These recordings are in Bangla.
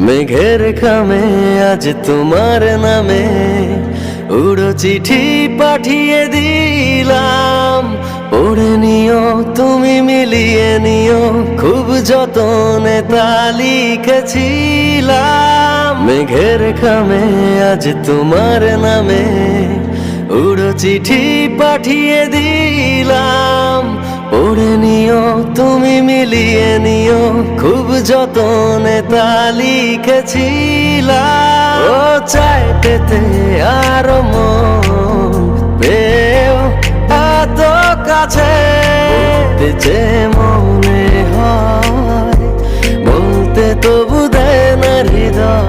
মেঘের খামে আজ তোমার নামে উড়ো চিঠি পাঠিয়ে দিলাম। পড়ে নিও তুমি, মিলিয়ে নিও, খুব যতনে তা লিখেছিলাম। মেঘের খামে আজ তোমার নামে উড়ো চিঠি পাঠিয়ে দিলাম। পড়ে নিও তুমি, মিলিয়ে নিও, খুব যতনে তা লিখেছিলাম। ও চায় পেতে আরো মন পেও এত কাছে, বলতে যে মনে হয় বলতে তবু দেয় না হৃদয়,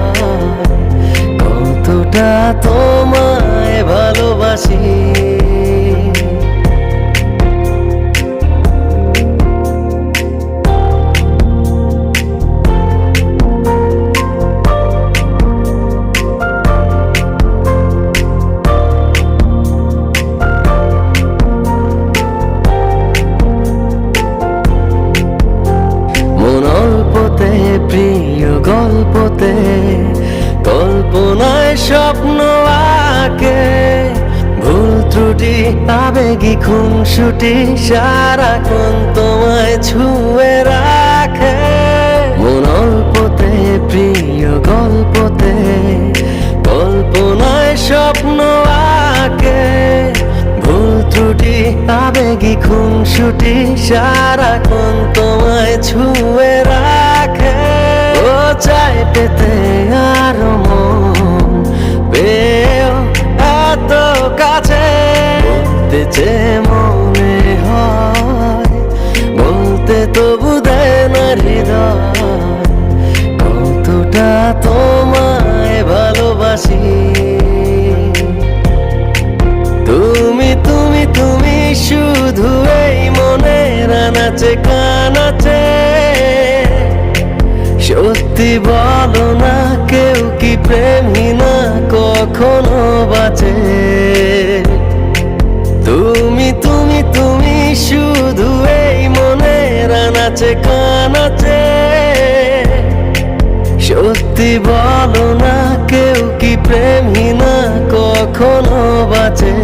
কতটা তোমায় ভালোবাসি। প্রিয় গল্পতে কল্পনায় স্বপ্ন আঁকে, ভুল ত্রুটি আবেগী খুনসুটি সারাক্ষণ তোমায় ছুঁয়ে রাখে। মন অল্পতে প্রিয় গল্পতে কল্পনায় স্বপ্ন আঁকে, ভুল ত্রুটি আবেগী খুনসুটি সারাক্ষণ তোমায় ছুঁয়ে রাখে। ও চায় পেতে আরো মন পেও এত কাছে, বলতে যে মনে হয় বলতে তবু দেয় না হৃদয়, কতটা তোমায় ভালোবাসি। তুমি তুমি তুমি শুধু এই মনের আনাচে কানাচে, সত্যি বলো না কেউ কি প্রেমহীনা কখনো বাঁচে। তুমি তুমি তুমি শুধু এই মনের আনাচে কানাচে, সত্যি বলো না কেউ কি প্রেমহীনা কখনো বাঁচে।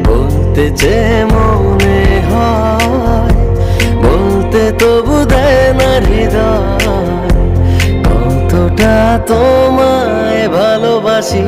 বলতে যে মনে হয় বলতে তবু দেয় না হৃদয়, কতটা তোমায় ভালোবাসি।